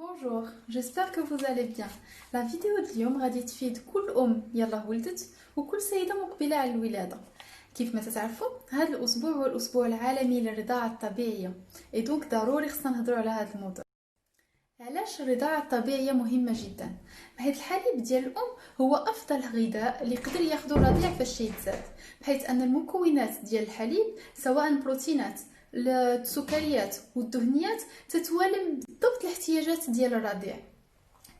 Bonjour, j'espère que vous allez bien. La vidéo اليوم غادي تفيد كل يلا ولدت وكل سيدة مقبلة على الولادة. كيف ما تعرفوا هذا الأسبوع هو الأسبوع العالمي للرضاعة الطبيعية. دونك ضروري خصنا نهضروا على هذا الموضوع. علاش الرضاعة الطبيعية مهمة جدا؟ بحيث الحليب ديال الأم هو أفضل غذاء اللي يقدر ياخذه الرضيع فاش يتزاد، بحيث أن المكونات ديال الحليب سواء البروتينات السكريات والدهنيات تتوالم بالضبط الاحتياجات ديال الرضيع.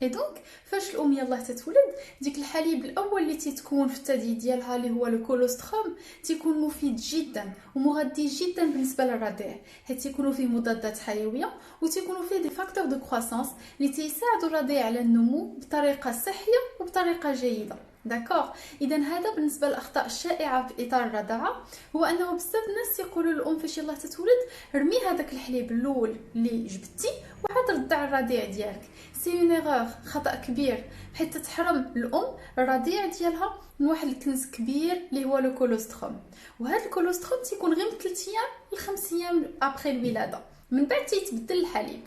دونك فاش الام يلاه تتولد ديك الحليب الاول اللي تيتكون في الثدي ديالها اللي هو الكولوستروم تيكون مفيد جدا ومغذي جدا بالنسبه للرضيع، حيت تيكونوا فيه مضادات حيويه وتيكونوا فيه دي فاكتور دو كرواسونس اللي تيساعدوا الرضيع على النمو بطريقه صحيه وبطريقه جيده. داكوغ، اذا هذا بالنسبه للاخطاء الشائعه في اطار الرضاعه، هو انه بزاف الناس يقولوا للام فاش يلاه تتولد رمي هذاك الحليب الاول اللي جبتي وعاد رضع الرضيع ديالك. سي اون ايرور، خطا كبير، حيت تتحرم الام الرضيع ديالها من واحد الكنز كبير اللي هو لو كولوستروم. وهذا الكولوستروم تيكون غير من 3 ايام ل 5 ايام ابري الولاده، من بعد تيتبدل الحليب.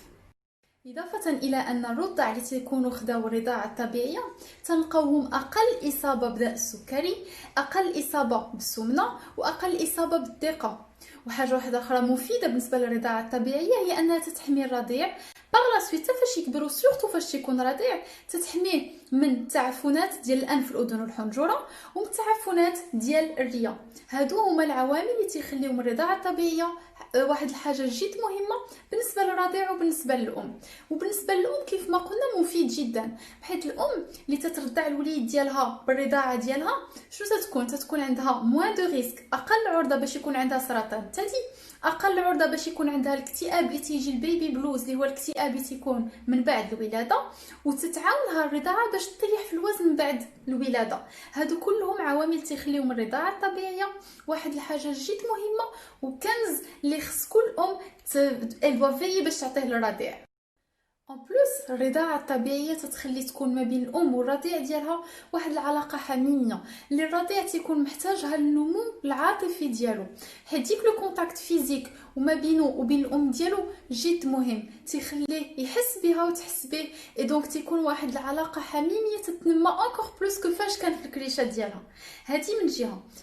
إضافة إلى أن الرضع اللي تيكونوا خداو الرضاعة الطبيعية تلقاوهم أقل إصابة بداء السكري، أقل إصابة بالسمنة، وأقل إصابة بالضيقة. وحاجة واحدة أخرى مفيدة بالنسبة للرضاعة الطبيعية هي أنها تتحمي الرضيع باغ لا سويت فاش يكبروا، سورتو فاش تيكون رضيع، تتحميه من التعفنات ديال الانف والاذن والحنجره ومن التعفنات ديال الرئه. هادو هما العوامل اللي تيخليو من الرضاعه الطبيعيه واحد الحاجه جد مهمه بالنسبه للرضيع وبالنسبه للام. وبالنسبه للام كيف ما قلنا مفيد جدا، بحيث الام اللي تترضع الوليد ديالها بالرضاعه ديالها شنو تتكون عندها موان دو ريسك، اقل عرضه باش يكون عندها سرطان الثدي، اقل عرضه باش يكون عندها الاكتئاب اللي تيجي البيبي بلوز اللي هو الاكتئاب اللي تيكون من بعد الولاده، وتتعاونها الرضاعه باش تطيح في الوزن من بعد الولاده. هادو كلهم عوامل تيخليو من الرضاعه الطبيعيه واحد الحاجه جد مهمه وكنز اللي خص كل ام الفافي باش تعطيه للرضيع. ان بلوس الرضاعه الطبيعيه تتخلي تكون ما بين الام والرضيع ديالها واحد العلاقه حميميه اللي الرضيع تيكون محتاجها للنمو العاطفي ديالو، حيت ديك لو كونتاكت فيزيك وما بينه وبين الام ديالو جد مهم، تيخليه يحس بها وتحس به. دونك تيكون واحد العلاقه حميميه تتنمى انكور بلوس كو فاش كان في الكريشه ديالها. هذه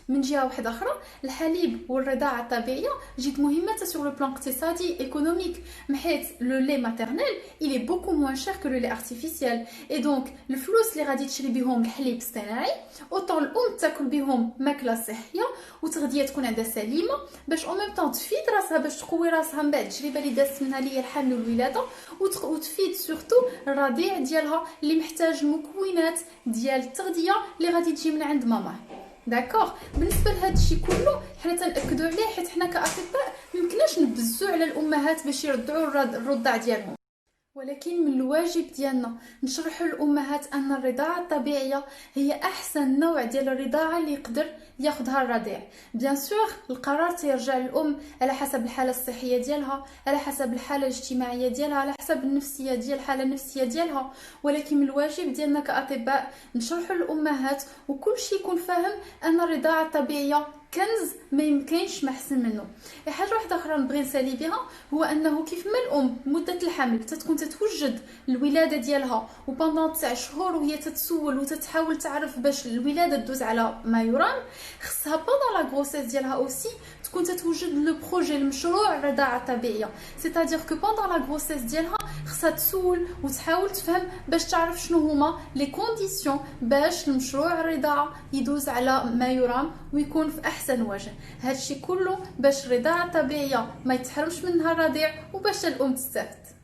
من جهه واحده اخرى الحليب والرضاعه الطبيعيه جد مهمه سور لو بلان اقتصادي ايكونوميك، حيت لو لي ماتيرنيل il est beaucoup moins cher que le lait artificiel. Et donc الفلوس اللي غادي تشري بهم الحليب الصناعي اوطون الام تاكل بهم ماكله صحيه وتغذيه تكون عندها سليمه باش او ميم طون تفيد راسها باش تقوي راسها من بعد التجربه اللي دازت منها اللي هي الحمل والولاده، وتفيد سورتو الرضيع ديالها اللي محتاج المكونات ديال التغذيه اللي غادي تجي من عند ماما. داكوغ، بالنسبه لهذا الشيء كله حنا تنأكدوا عليه، حيت حنا كاطباء ميمكنناش نبزوا على الامهات باش يرضعوا الرضع ديالهم، ولكن من الواجب ديالنا نشرحوا للامهات ان الرضاعه الطبيعيه هي احسن نوع ديال الرضاعه اللي يقدر ياخذها الرضيع. بيان سور القرار تيرجع للام على حسب الحاله الصحيه ديالها، على حسب الحاله الاجتماعيه ديالها، على حسب النفسيه ديال الحاله النفسيه ديالها، ولكن من الواجب ديالنا كاطباء نشرحوا للامهات وكل شيء يكون فاهم ان الرضاعه الطبيعيه كنز ما يمكنش محسن منه. حاجه واحده اخرى نبغي نسالي بها هو انه كيف ما الام مده الحمل تتكون تتوجد الولاده ديالها وبندون 9 شهور وهي تتسول وتتحاول تعرف باش الولاده تدوز على ما يرام، خصها بندون لا غروسيس ديالها اوسي تكون تتوجد لو بروجي المشروع الرضاعه الطبيعيه، سيتادير كو بندون لا غروسيس ديالها خصها تسول وتحاول تفهم باش تعرف شنو هما لي كونديسيون باش المشروع الرضاعه يدوز على ما يرام ويكون في احسن وجه. هادشي كله باش الرضاعه الطبيعيه ما يتحرمش منها الرضيع وباش الام تستافد.